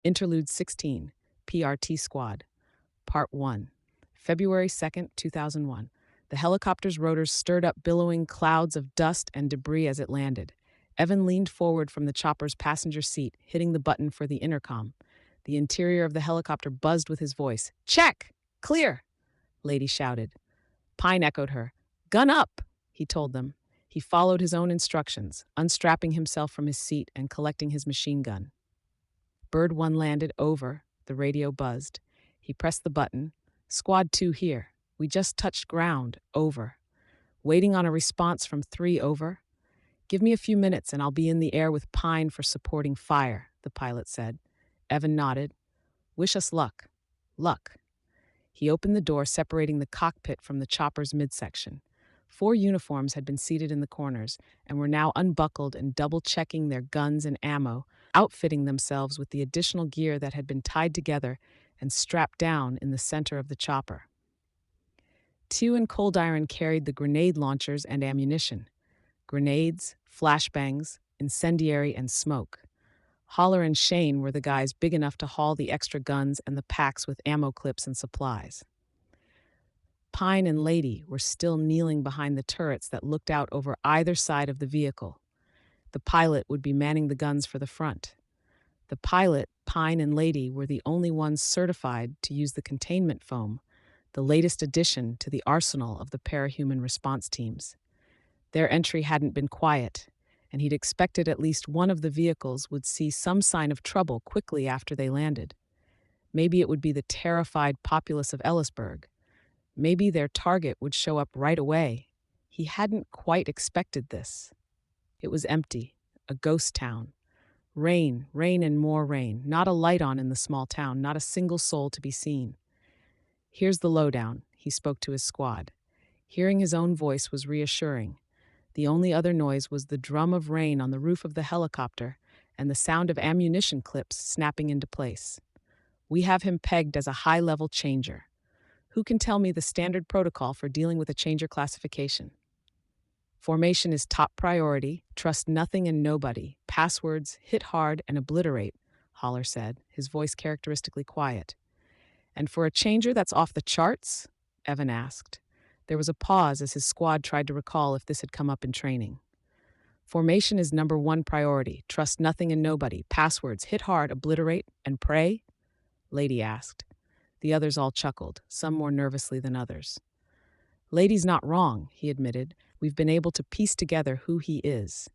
Interlude 16, PRT Squad, Part 1, February 2nd, 2001. The helicopter's rotors stirred up billowing clouds of dust and debris as it landed. Evan leaned forward from the chopper's passenger seat, hitting the button for the intercom. The interior of the helicopter buzzed with his voice. "Check! Clear!" Lady shouted. Pine echoed her. "Gun up!" he told them. He followed his own instructions, unstrapping himself from his seat and collecting his machine gun. Bird 1 landed over. The radio buzzed. He pressed the button. "Squad 2 here. We just touched ground. Over. Waiting on a response from 3. Over. Give me a few minutes and I'll be in the air with Pine for supporting fire," the pilot said. Evan nodded. "Wish us luck." Luck. He opened the door separating the cockpit from the chopper's midsection. 4 uniforms had been seated in the corners and were now unbuckled and double-checking their guns and ammo, outfitting themselves with the additional gear that had been tied together and strapped down in the center of the chopper. Tew and Cold Iron carried the grenade launchers and ammunition. Grenades, flashbangs, incendiary, and smoke. Holler and Shane were the guys big enough to haul the extra guns and the packs with ammo clips and supplies. Pine and Lady were still kneeling behind the turrets that looked out over either side of the vehicle. The pilot would be manning the guns for the front. The pilot, Pine, and Lady were the only ones certified to use the containment foam, the latest addition to the arsenal of the parahuman response teams. Their entry hadn't been quiet, and he'd expected at least one of the vehicles would see some sign of trouble quickly after they landed. Maybe it would be the terrified populace of Ellisburg. Maybe their target would show up right away. He hadn't quite expected this. It was empty, a ghost town. Rain, rain and more rain, not a light on in the small town, not a single soul to be seen. "Here's the lowdown," he spoke to his squad. Hearing his own voice was reassuring. The only other noise was the drum of rain on the roof of the helicopter and the sound of ammunition clips snapping into place. "We have him pegged as a high-level changer. Who can tell me the standard protocol for dealing with a changer classification?" "Formation is top priority. Trust nothing and nobody. Passwords, hit hard, and obliterate," Holler said, his voice characteristically quiet. "And for a changer that's off the charts?" Evan asked. There was a pause as his squad tried to recall if this had come up in training. "Formation is number 1 priority. Trust nothing and nobody. Passwords, hit hard, obliterate, and pray?" Lady asked. The others all chuckled, some more nervously than others. "Lady's not wrong," he admitted. "We've been able to piece together who he is.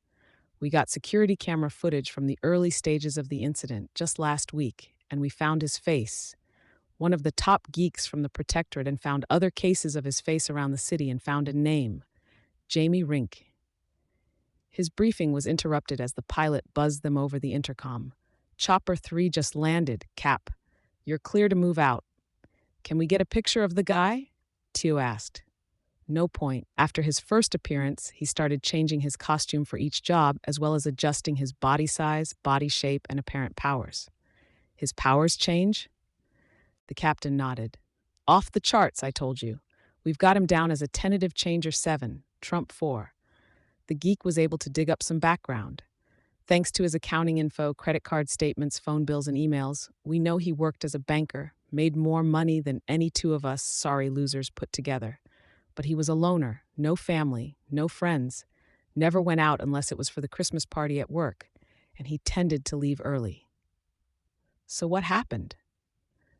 We got security camera footage from the early stages of the incident just last week, and we found his face. One of the top geeks from the Protectorate and found other cases of his face around the city and found a name, Jamie Rink." His briefing was interrupted as the pilot buzzed them over the intercom. "Chopper 3 just landed, Cap. You're clear to move out." "Can we get a picture of the guy?" Tew asked. No point. After his first appearance, he started changing his costume for each job as well as adjusting his body size, body shape, and apparent powers. "His powers change?" The captain nodded. "Off the charts, I told you. We've got him down as a tentative changer 7, Trump 4. The geek was able to dig up some background. Thanks to his accounting info, credit card statements, phone bills, and emails, we know he worked as a banker, made more money than any 2 of us sorry losers put together. But he was a loner, no family, no friends, never went out unless it was for the Christmas party at work, and he tended to leave early." "So what happened?"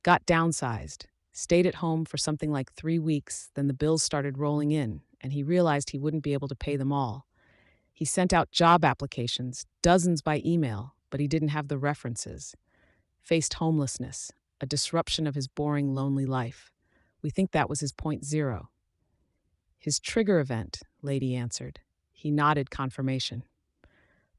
"Got downsized, stayed at home for something like 3 weeks, then the bills started rolling in, and he realized he wouldn't be able to pay them all. He sent out job applications, dozens by email, but he didn't have the references. Faced homelessness, a disruption of his boring, lonely life. We think that was his point 0. "His trigger event," Lady answered. He nodded confirmation.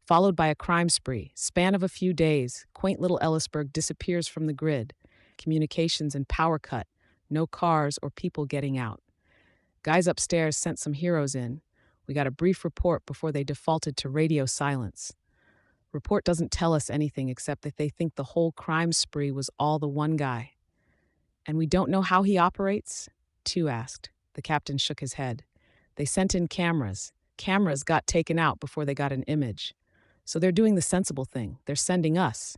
"Followed by a crime spree, span of a few days, quaint little Ellisburg disappears from the grid. Communications and power cut, no cars or people getting out. Guys upstairs sent some heroes in. We got a brief report before they defaulted to radio silence. Report doesn't tell us anything except that they think the whole crime spree was all the one guy." "And we don't know how he operates?" Tew asked. The captain shook his head. "They sent in cameras. Cameras got taken out before they got an image. So they're doing the sensible thing. They're sending us."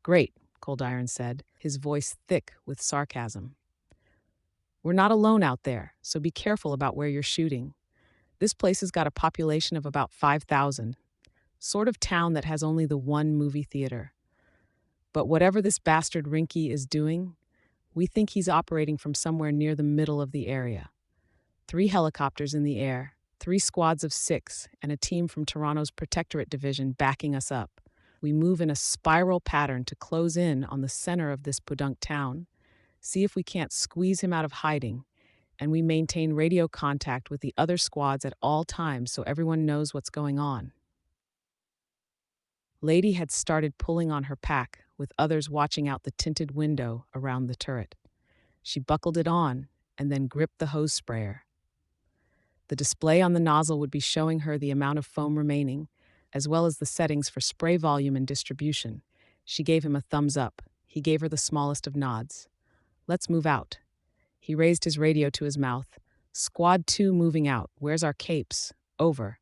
"Great. Cold Iron said, his voice thick with sarcasm. We're not alone out there, so be careful about where you're shooting. This place has got a population of about 5,000, sort of town that has only the one movie theater. But whatever this bastard Rinky is doing, we think he's operating from somewhere near the middle of the area. 3 helicopters in the air, 3 squads of 6, and a team from Toronto's Protectorate Division backing us up. We move in a spiral pattern to close in on the center of this podunk town, see if we can't squeeze him out of hiding, and we maintain radio contact with the other squads at all times so everyone knows what's going on. Lady had started pulling on her pack, with others watching out the tinted window around the turret. She buckled it on and then gripped the hose sprayer. The display on the nozzle would be showing her the amount of foam remaining, as well as the settings for spray volume and distribution. She gave him a thumbs up. He gave her the smallest of nods. Let's move out. He raised his radio to his mouth. Squad 2 moving out. Where's our capes? Over.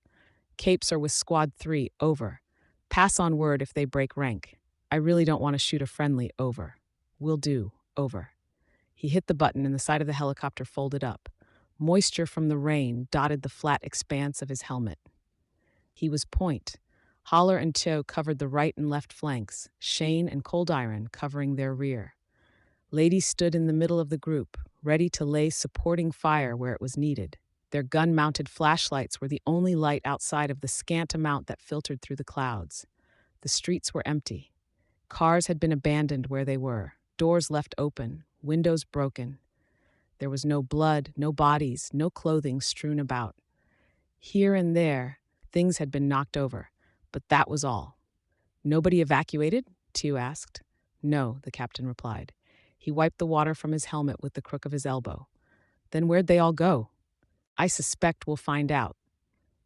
Capes are with Squad 3. Over. Pass on word if they break rank. I really don't want to shoot a friendly. Over. Will do. Over. He hit the button and the side of the helicopter folded up. Moisture from the rain dotted the flat expanse of his helmet. He was point. Holler and Cho covered the right and left flanks, Shane and Cold Iron covering their rear. Lady stood in the middle of the group, ready to lay supporting fire where it was needed. Their gun-mounted flashlights were the only light outside of the scant amount that filtered through the clouds. The streets were empty. Cars had been abandoned where they were, doors left open, windows broken. There was no blood, no bodies, no clothing strewn about. Here and there, things had been knocked over, but that was all. Nobody evacuated? Tew asked. No, the captain replied. He wiped the water from his helmet with the crook of his elbow. Then where'd they all go? I suspect we'll find out.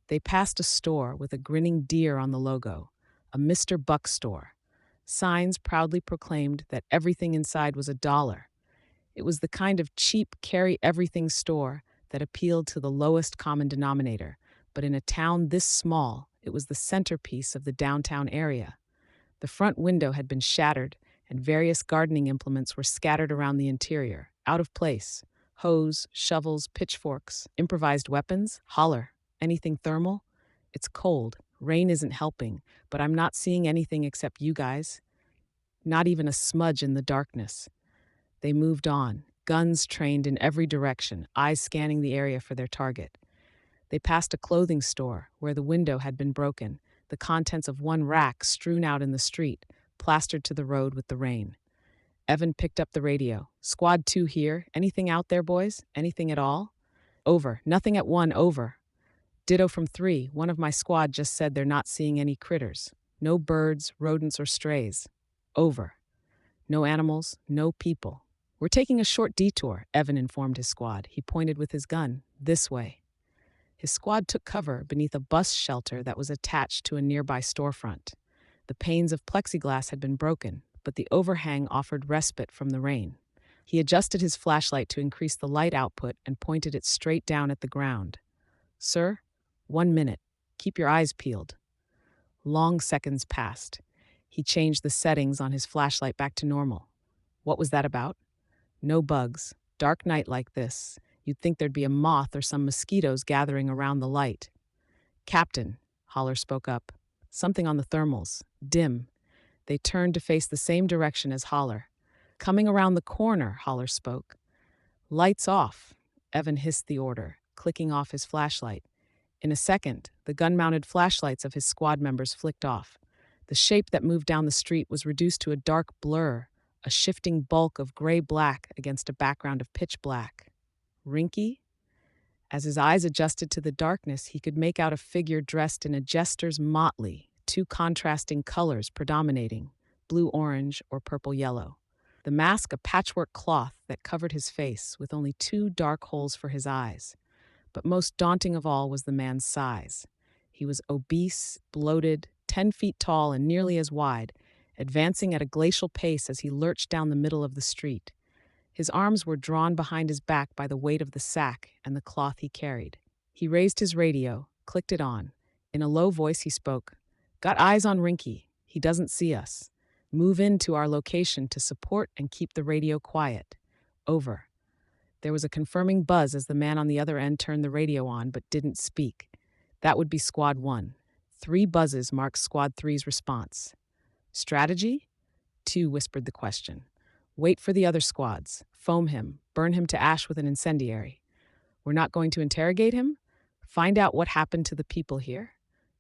They passed a store with a grinning deer on the logo, a Mr. Buck store. Signs proudly proclaimed that everything inside was $1. It was the kind of cheap carry-everything store that appealed to the lowest common denominator, but in a town this small, it was the centerpiece of the downtown area. The front window had been shattered, and various gardening implements were scattered around the interior, out of place. Hose, shovels, pitchforks, improvised weapons. Holler. Anything thermal? It's cold. Rain isn't helping, but I'm not seeing anything except you guys. Not even a smudge in the darkness. They moved on, guns trained in every direction, eyes scanning the area for their target. They passed a clothing store where the window had been broken, the contents of one rack strewn out in the street, plastered to the road with the rain. Evan picked up the radio. Squad 2 here. Anything out there, boys? Anything at all? Over. Nothing at 1. Over. Ditto from 3. One of my squad just said they're not seeing any critters. No birds, rodents, or strays. Over. No animals, no people. We're taking a short detour, Evan informed his squad. He pointed with his gun. This way. His squad took cover beneath a bus shelter that was attached to a nearby storefront. The panes of plexiglass had been broken, but the overhang offered respite from the rain. He adjusted his flashlight to increase the light output and pointed it straight down at the ground. Sir, 1 minute. Keep your eyes peeled. Long seconds passed. He changed the settings on his flashlight back to normal. What was that about? No bugs. Dark night like this. You'd think there'd be a moth or some mosquitoes gathering around the light. Captain, Holler spoke up. Something on the thermals. Dim. They turned to face the same direction as Holler. Coming around the corner, Holler spoke. Lights off, Evan hissed the order, clicking off his flashlight. In a second, the gun-mounted flashlights of his squad members flicked off. The shape that moved down the street was reduced to a dark blur, a shifting bulk of gray-black against a background of pitch black. Rinky? As his eyes adjusted to the darkness, he could make out a figure dressed in a jester's motley, 2 contrasting colors predominating, blue-orange or purple-yellow. The mask a patchwork cloth that covered his face with only 2 dark holes for his eyes. But most daunting of all was the man's size. He was obese, bloated, 10 feet tall and nearly as wide, advancing at a glacial pace as he lurched down the middle of the street. His arms were drawn behind his back by the weight of the sack and the cloth he carried. He raised his radio, clicked it on. In a low voice he spoke. Got eyes on Rinky. He doesn't see us. Move into our location to support and keep the radio quiet. Over. There was a confirming buzz as the man on the other end turned the radio on but didn't speak. That would be Squad 1. 3 buzzes marked Squad 3's response. Strategy? 2 whispered the question. Wait for the other squads. Foam him. Burn him to ash with an incendiary. We're not going to interrogate him? Find out what happened to the people here?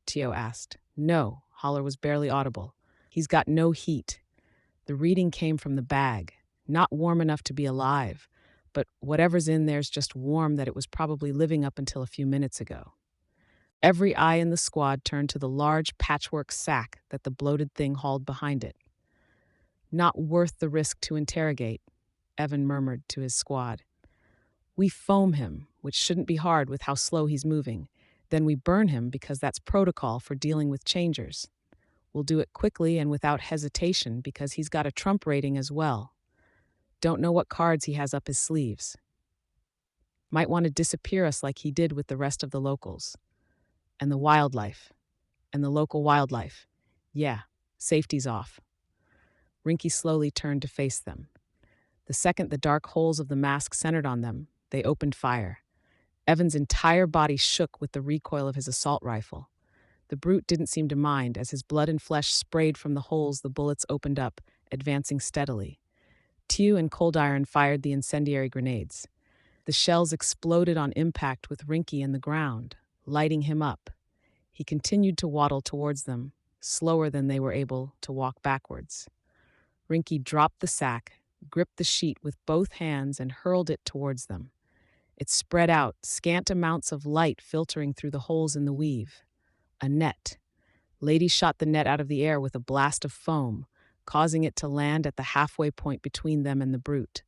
Tio asked. No, Holler was barely audible. He's got no heat. The reading came from the bag. Not warm enough to be alive, but whatever's in there's just warm that it was probably living up until a few minutes ago. Every eye in the squad turned to the large patchwork sack that the bloated thing hauled behind it. Not worth the risk to interrogate, Evan murmured to his squad. We foam him, which shouldn't be hard with how slow he's moving. Then we burn him because that's protocol for dealing with changers. We'll do it quickly and without hesitation because he's got a Trump rating as well. Don't know what cards he has up his sleeves. Might want to disappear us like he did with the rest of the locals. And the wildlife. And the local wildlife. Yeah, safety's off. Rinky slowly turned to face them. The second the dark holes of the mask centered on them, they opened fire. Evan's entire body shook with the recoil of his assault rifle. The brute didn't seem to mind as his blood and flesh sprayed from the holes the bullets opened up, advancing steadily. Tew and Cold Iron fired the incendiary grenades. The shells exploded on impact with Rinky in the ground, lighting him up. He continued to waddle towards them, slower than they were able to walk backwards. Rinky dropped the sack, gripped the sheet with both hands, and hurled it towards them. It spread out, scant amounts of light filtering through the holes in the weave. A net. Lady shot the net out of the air with a blast of foam, causing it to land at the halfway point between them and the brute.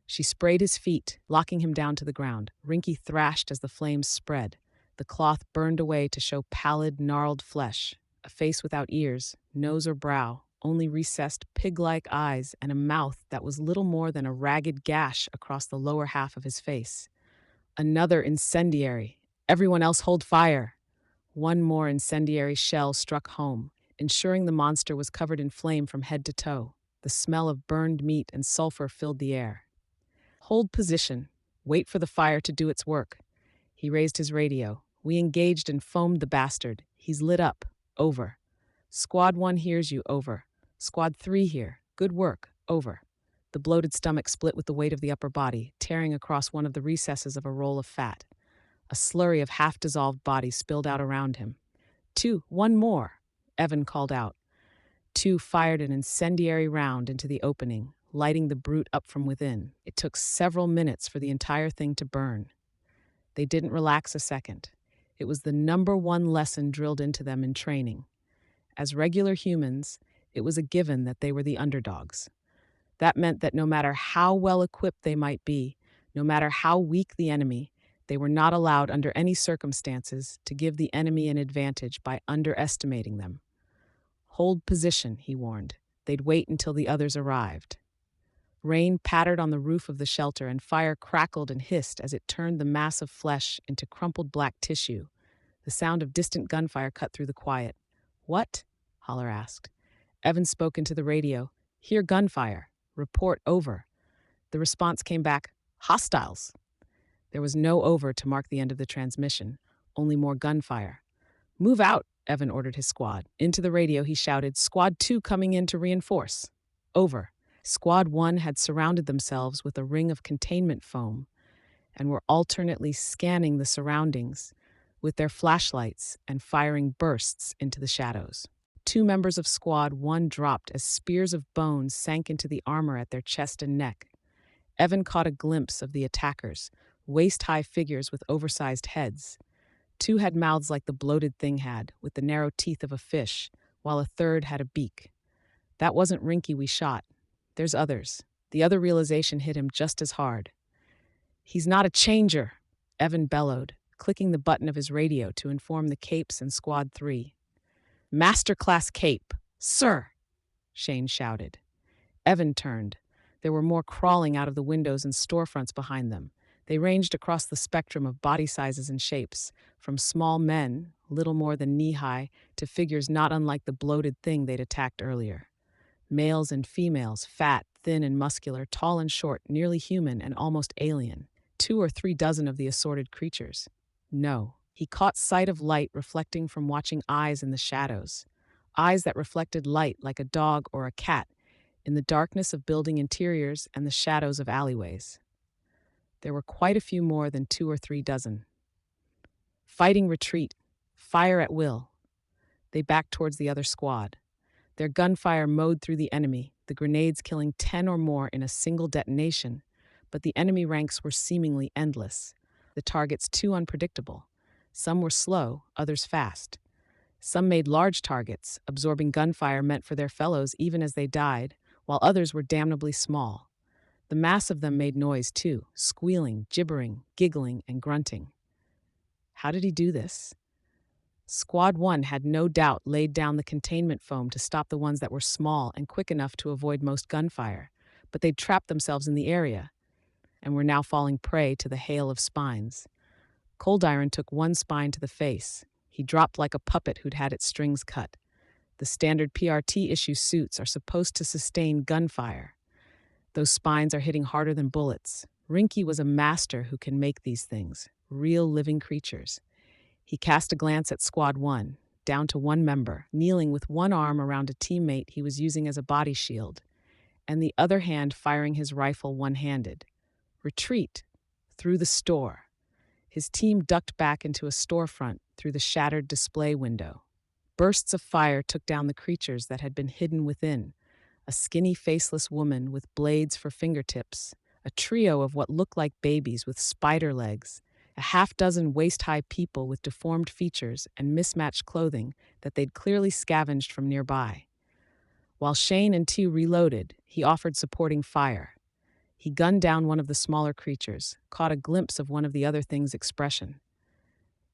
She sprayed his feet, locking him down to the ground. Rinky thrashed as the flames spread. The cloth burned away to show pallid, gnarled flesh, a face without ears, nose or brow, only recessed pig-like eyes and a mouth that was little more than a ragged gash across the lower half of his face. Another incendiary. Everyone else hold fire. One more incendiary shell struck home, ensuring the monster was covered in flame from head to toe. The smell of burned meat and sulfur filled the air. Hold position. Wait for the fire to do its work. He raised his radio. We engaged and foamed the bastard. He's lit up. Over. Squad 1 hears you. Over. Squad 3 here. Good work. Over. The bloated stomach split with the weight of the upper body, tearing across one of the recesses of a roll of fat. A slurry of half-dissolved bodies spilled out around him. 2, one more, Evan called out. 2 fired an incendiary round into the opening, lighting the brute up from within. It took several minutes for the entire thing to burn. They didn't relax a second. It was the #1 lesson drilled into them in training. As regular humans, it was a given that they were the underdogs. That meant that no matter how well equipped they might be, no matter how weak the enemy, they were not allowed under any circumstances to give the enemy an advantage by underestimating them. Hold position, he warned. They'd wait until the others arrived. Rain pattered on the roof of the shelter and fire crackled and hissed as it turned the mass of flesh into crumpled black tissue. The sound of distant gunfire cut through the quiet. What? Holler asked. Evan spoke into the radio. Hear gunfire. Report over. The response came back, hostiles. There was no over to mark the end of the transmission, only more gunfire. Move out, Evan ordered his squad. Into the radio he shouted, Squad 2 coming in to reinforce. Over. Squad 1 had surrounded themselves with a ring of containment foam and were alternately scanning the surroundings with their flashlights and firing bursts into the shadows. 2 members of Squad 1 dropped as spears of bones sank into the armor at their chest and neck. Evan caught a glimpse of the attackers, waist-high figures with oversized heads. 2 had mouths like the bloated thing had, with the narrow teeth of a fish, while a third had a beak. That wasn't Rinky we shot. There's others. The other realization hit him just as hard. He's not a changer, Evan bellowed, clicking the button of his radio to inform the capes and Squad 3. Masterclass cape, sir, Shane shouted. Evan turned. There were more crawling out of the windows and storefronts behind them. They ranged across the spectrum of body sizes and shapes, from small men, little more than knee-high, to figures not unlike the bloated thing they'd attacked earlier. Males and females, fat, thin and muscular, tall and short, nearly human and almost alien. 2 or 3 dozen of the assorted creatures. No. He caught sight of light reflecting from watching eyes in the shadows. Eyes that reflected light like a dog or a cat in the darkness of building interiors and the shadows of alleyways. There were quite a few more than 2 or 3 dozen. Fighting retreat, fire at will. They backed towards the other squad. Their gunfire mowed through the enemy, the grenades killing 10 or more in a single detonation, but the enemy ranks were seemingly endless, the targets too unpredictable. Some were slow, others fast. Some made large targets, absorbing gunfire meant for their fellows even as they died, while others were damnably small. The mass of them made noise too, squealing, gibbering, giggling, and grunting. How did he do this? Squad 1 had no doubt laid down the containment foam to stop the ones that were small and quick enough to avoid most gunfire, but they'd trapped themselves in the area and were now falling prey to the hail of spines. Cold Iron took one spine to the face. He dropped like a puppet who'd had its strings cut. The standard PRT issue suits are supposed to sustain gunfire. Those spines are hitting harder than bullets. Rinky was a master who can make these things, real living creatures. He cast a glance at Squad 1, down to one member, kneeling with one arm around a teammate he was using as a body shield, and the other hand firing his rifle one-handed. Retreat! Through the store. His team ducked back into a storefront through the shattered display window. Bursts of fire took down the creatures that had been hidden within. A skinny, faceless woman with blades for fingertips, a trio of what looked like babies with spider legs, a half-dozen waist-high people with deformed features and mismatched clothing that they'd clearly scavenged from nearby. While Shane and T reloaded, he offered supporting fire. He gunned down one of the smaller creatures, caught a glimpse of one of the other thing's expression.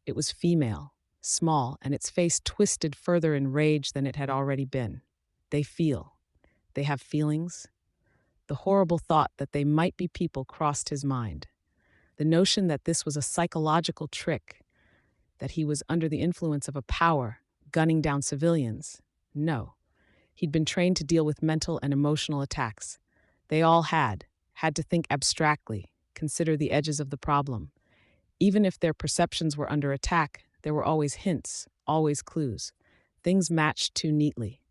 It was female, small, and its face twisted further in rage than it had already been. They feel. They have feelings. The horrible thought that they might be people crossed his mind. The notion that this was a psychological trick, that he was under the influence of a power, gunning down civilians. No. He'd been trained to deal with mental and emotional attacks. They all had to think abstractly, consider the edges of the problem. Even if their perceptions were under attack, there were always hints, always clues. Things matched too neatly.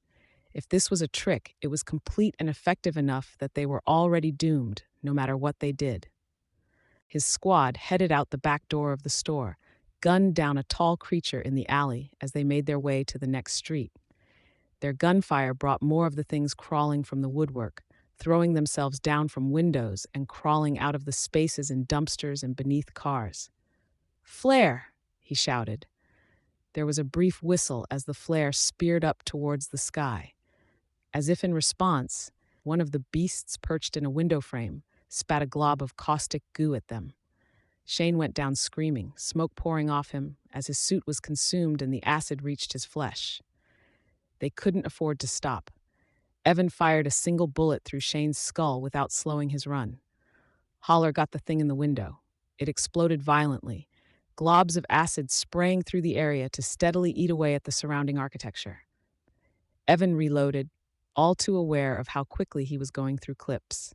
If this was a trick, it was complete and effective enough that they were already doomed, no matter what they did. His squad headed out the back door of the store, gunned down a tall creature in the alley as they made their way to the next street. Their gunfire brought more of the things crawling from the woodwork, throwing themselves down from windows and crawling out of the spaces in dumpsters and beneath cars. "Flare!" he shouted. There was a brief whistle as the flare speared up towards the sky. As if in response, one of the beasts perched in a window frame spat a glob of caustic goo at them. Shane went down screaming, smoke pouring off him as his suit was consumed and the acid reached his flesh. They couldn't afford to stop. Evan fired a single bullet through Shane's skull without slowing his run. Holler got the thing in the window. It exploded violently, globs of acid spraying through the area to steadily eat away at the surrounding architecture. Evan reloaded, all too aware of how quickly he was going through clips.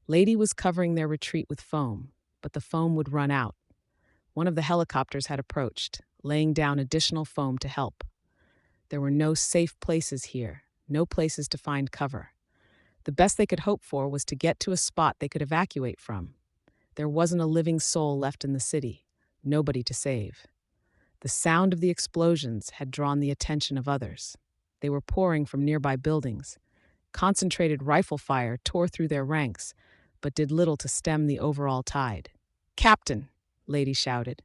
Lady was covering their retreat with foam, but the foam would run out. One of the helicopters had approached, laying down additional foam to help. There were no safe places here, no places to find cover. The best they could hope for was to get to a spot they could evacuate from. There wasn't a living soul left in the city, nobody to save. The sound of the explosions had drawn the attention of others. They were pouring from nearby buildings. Concentrated rifle fire tore through their ranks, but did little to stem the overall tide. "Captain!" Lady shouted.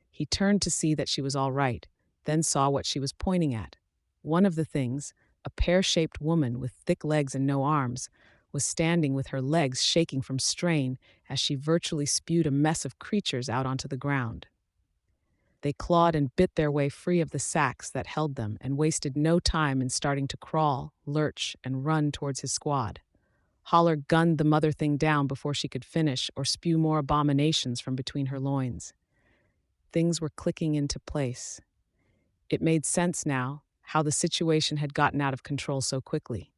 He turned to see that she was all right, then saw what she was pointing at. One of the things, a pear-shaped woman with thick legs and no arms, was standing with her legs shaking from strain as she virtually spewed a mess of creatures out onto the ground. They clawed and bit their way free of the sacks that held them and wasted no time in starting to crawl, lurch, and run towards his squad. Holler gunned the mother thing down before she could finish or spew more abominations from between her loins. Things were clicking into place. It made sense now how the situation had gotten out of control so quickly.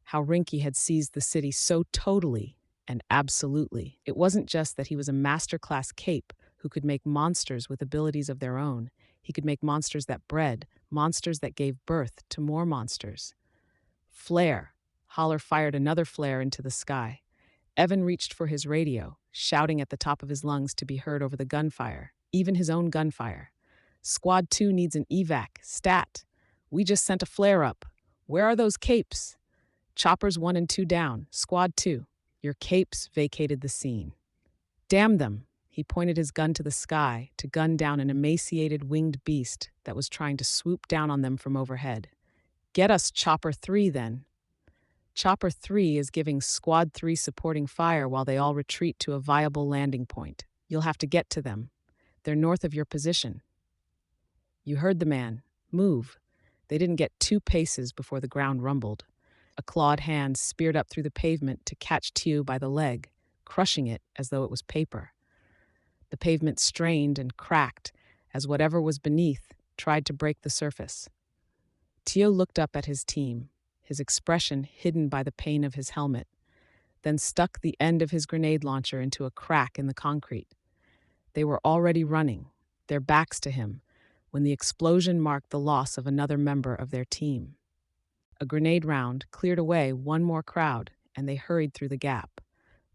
how Rinky had seized the city so totally and absolutely. It wasn't just that he was a masterclass cape who could make monsters with abilities of their own. He could make monsters that bred, monsters that gave birth to more monsters. Flare. Holler fired another flare into the sky. Evan reached for his radio, shouting at the top of his lungs to be heard over the gunfire, even his own gunfire. Squad 2 needs an evac. Stat. We just sent a flare up. Where are those capes? Choppers 1 and 2 down. Squad 2. Your capes vacated the scene. Damn them. He pointed his gun to the sky to gun down an emaciated winged beast that was trying to swoop down on them from overhead. Get us Chopper 3 then. Chopper 3 is giving Squad 3 supporting fire while they all retreat to a viable landing point. You'll have to get to them. They're north of your position. You heard the man. Move. They didn't get 2 paces before the ground rumbled. A clawed hand speared up through the pavement to catch Tew by the leg, crushing it as though it was paper. The pavement strained and cracked as whatever was beneath tried to break the surface. Tew looked up at his team, his expression hidden by the pain of his helmet, then stuck the end of his grenade launcher into a crack in the concrete. They were already running, their backs to him, when the explosion marked the loss of another member of their team. A grenade round cleared away one more crowd, and they hurried through the gap.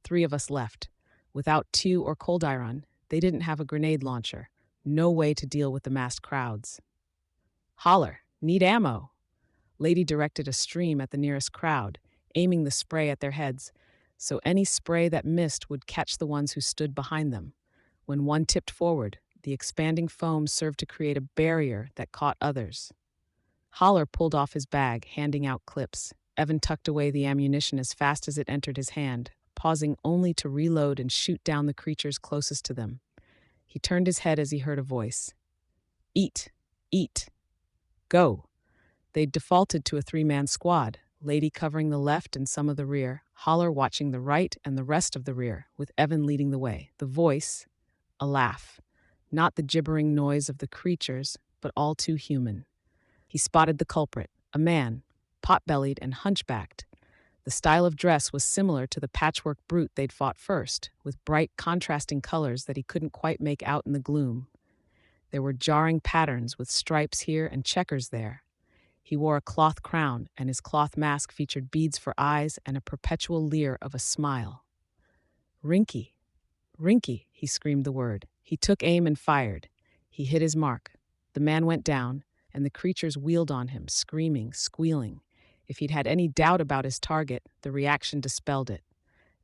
3 of us left. Without Tew or Coldiron, they didn't have a grenade launcher. No way to deal with the massed crowds. Holler, need ammo. Lady directed a stream at the nearest crowd, aiming the spray at their heads, so any spray that missed would catch the ones who stood behind them. When one tipped forward, the expanding foam served to create a barrier that caught others. Holler pulled off his bag, handing out clips. Evan tucked away the ammunition as fast as it entered his hand, pausing only to reload and shoot down the creatures closest to them. He turned his head as he heard a voice. Eat, eat, go. They'd defaulted to a 3-man squad, Lady covering the left and some of the rear, Holler watching the right and the rest of the rear, with Evan leading the way. The voice, a laugh. Not the gibbering noise of the creatures, but all too human. He spotted the culprit, a man, pot-bellied and hunchbacked. The style of dress was similar to the patchwork brute they'd fought first, with bright, contrasting colors that he couldn't quite make out in the gloom. There were jarring patterns with stripes here and checkers there. He wore a cloth crown, and his cloth mask featured beads for eyes and a perpetual leer of a smile. Rinky, Rinky, he screamed the word. He took aim and fired. He hit his mark. The man went down, and the creatures wheeled on him, screaming, squealing. If he'd had any doubt about his target, the reaction dispelled it.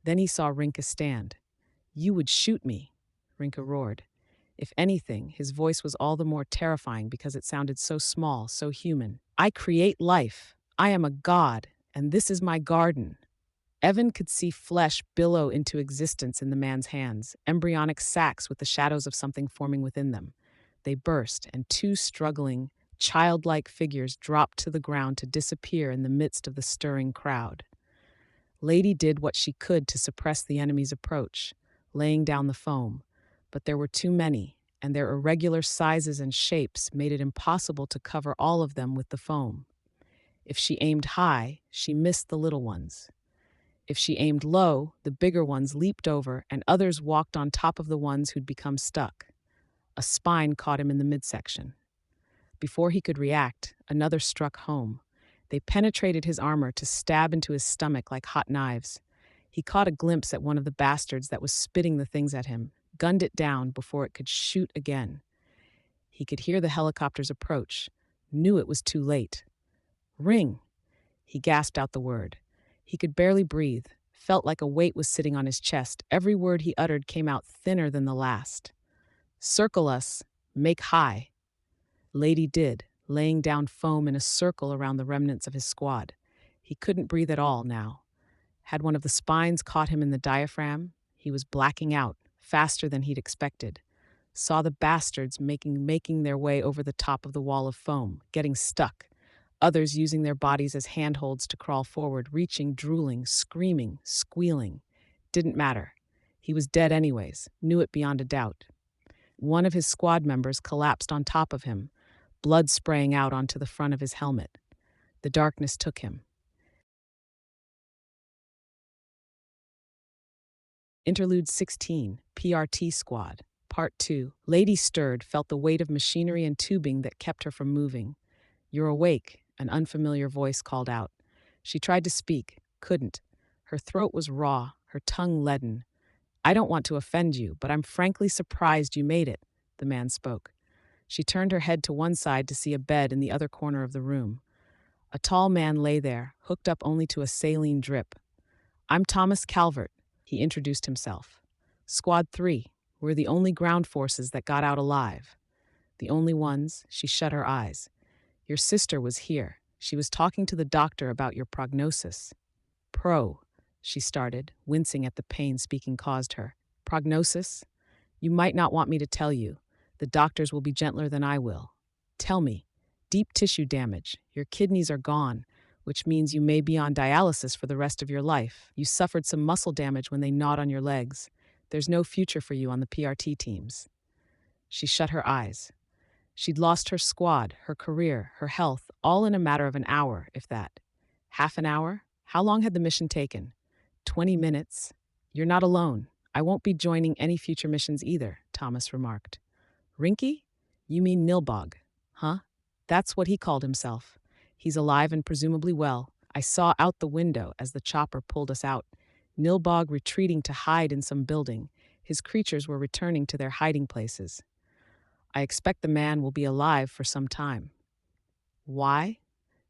Then he saw Rinka stand. You would shoot me, Rinka roared. If anything, his voice was all the more terrifying because it sounded so small, so human. I create life. I am a god, and this is my garden. Evan could see flesh billow into existence in the man's hands, embryonic sacs with the shadows of something forming within them. They burst, and 2 struggling, childlike figures dropped to the ground to disappear in the midst of the stirring crowd. Lady did what she could to suppress the enemy's approach, laying down the foam, but there were too many, and their irregular sizes and shapes made it impossible to cover all of them with the foam. If she aimed high, she missed the little ones. If she aimed low, the bigger ones leaped over, and others walked on top of the ones who'd become stuck. A spine caught him in the midsection. Before he could react, another struck home. They penetrated his armor to stab into his stomach like hot knives. He caught a glimpse at one of the bastards that was spitting the things at him, gunned it down before it could shoot again. He could hear the helicopter's approach, knew it was too late. Ring! He gasped out the word. He could barely breathe, felt like a weight was sitting on his chest. Every word he uttered came out thinner than the last. Circle us, make high. Lady did, laying down foam in a circle around the remnants of his squad. He couldn't breathe at all now. Had one of the spines caught him in the diaphragm, he was blacking out, faster than he'd expected. Saw the bastards making their way over the top of the wall of foam, getting stuck. Others using their bodies as handholds to crawl forward, reaching, drooling, screaming, squealing. Didn't matter. He was dead anyways, knew it beyond a doubt. One of his squad members collapsed on top of him, blood spraying out onto the front of his helmet. The darkness took him. Interlude 16, PRT Squad. Part 2. Lady stirred, felt the weight of machinery and tubing that kept her from moving. "You're awake," an unfamiliar voice called out. She tried to speak, couldn't. Her throat was raw, her tongue leaden. "I don't want to offend you, but I'm frankly surprised you made it," the man spoke. She turned her head to one side to see a bed in the other corner of the room. A tall man lay there, hooked up only to a saline drip. "I'm Thomas Calvert," he introduced himself. "Squad 3, we're the only ground forces that got out alive." The only ones. She shut her eyes. "Your sister was here. She was talking to the doctor about your prognosis." She started, wincing at the pain speaking caused her. "Prognosis? You might not want me to tell you. The doctors will be gentler than I will. Tell me. Deep tissue damage. Your kidneys are gone, which means you may be on dialysis for the rest of your life. You suffered some muscle damage when they gnawed on your legs. There's no future for you on the PRT teams." She shut her eyes. She'd lost her squad, her career, her health, all in a matter of an hour, if that. Half an hour? How long had the mission taken? 20 minutes. "You're not alone. I won't be joining any future missions either," Thomas remarked. "Rinky? You mean Nilbog, huh? That's what he called himself. He's alive and presumably well. I saw out the window as the chopper pulled us out. Nilbog retreating to hide in some building. His creatures were returning to their hiding places. I expect the man will be alive for some time." "Why?"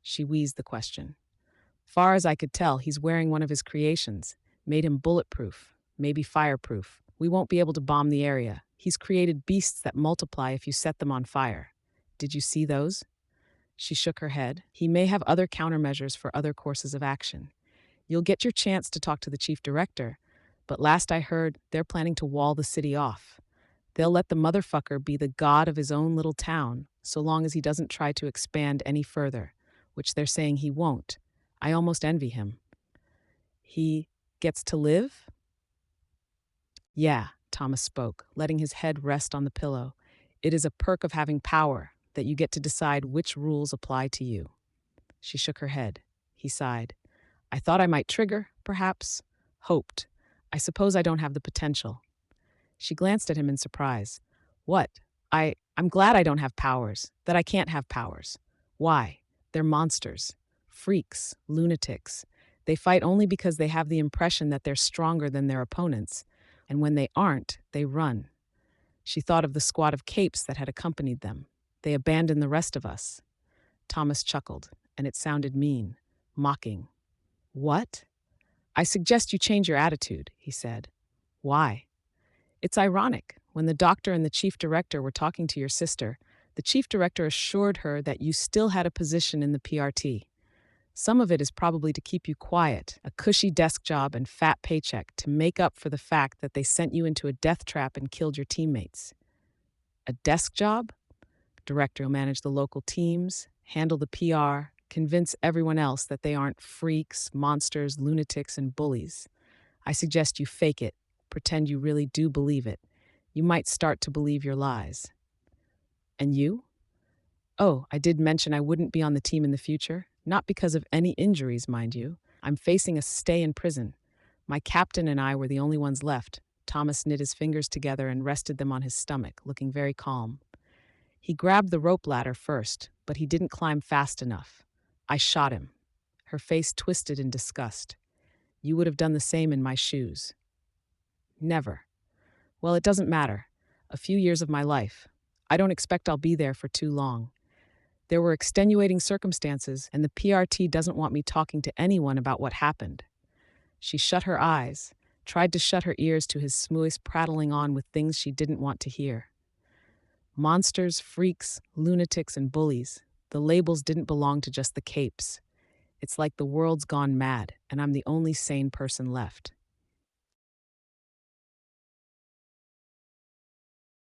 She wheezed the question. "Far as I could tell, he's wearing one of his creations. Made him bulletproof, maybe fireproof. We won't be able to bomb the area. He's created beasts that multiply if you set them on fire. Did you see those?" She shook her head. "He may have other countermeasures for other courses of action. You'll get your chance to talk to the chief director, but last I heard, they're planning to wall the city off. They'll let the motherfucker be the god of his own little town, so long as he doesn't try to expand any further, which they're saying he won't. I almost envy him." "He gets to live?" "Yeah," Thomas spoke, letting his head rest on the pillow. "It is a perk of having power, that you get to decide which rules apply to you." She shook her head. He sighed. "I thought I might trigger, perhaps. Hoped. I suppose I don't have the potential." She glanced at him in surprise. "What? I'm glad I don't have powers, that I can't have powers. Why? They're monsters. Freaks, lunatics. They fight only because they have the impression that they're stronger than their opponents, and when they aren't, they run." She thought of the squad of capes that had accompanied them. "They abandoned the rest of us." Thomas chuckled, and it sounded mean, mocking. "What?" "I suggest you change your attitude," he said. "Why?" "It's ironic. When the doctor and the chief director were talking to your sister, the chief director assured her that you still had a position in the PRT. Some of it is probably to keep you quiet, a cushy desk job and fat paycheck to make up for the fact that they sent you into a death trap and killed your teammates." "A desk job?" "Director will manage the local teams, handle the PR, convince everyone else that they aren't freaks, monsters, lunatics, and bullies. I suggest you fake it, pretend you really do believe it. You might start to believe your lies." "And you?" "Oh, I did mention I wouldn't be on the team in the future. Not because of any injuries, mind you. I'm facing a stay in prison. My captain and I were the only ones left." Thomas knit his fingers together and rested them on his stomach, looking very calm. "He grabbed the rope ladder first, but he didn't climb fast enough. I shot him." Her face twisted in disgust. "You would have done the same in my shoes." "Never." "Well, it doesn't matter. A few years of my life. I don't expect I'll be there for too long. There were extenuating circumstances, and the PRT doesn't want me talking to anyone about what happened." She shut her eyes, tried to shut her ears to his smooth prattling on with things she didn't want to hear. Monsters, freaks, lunatics, and bullies. The labels didn't belong to just the capes. It's like the world's gone mad, and I'm the only sane person left.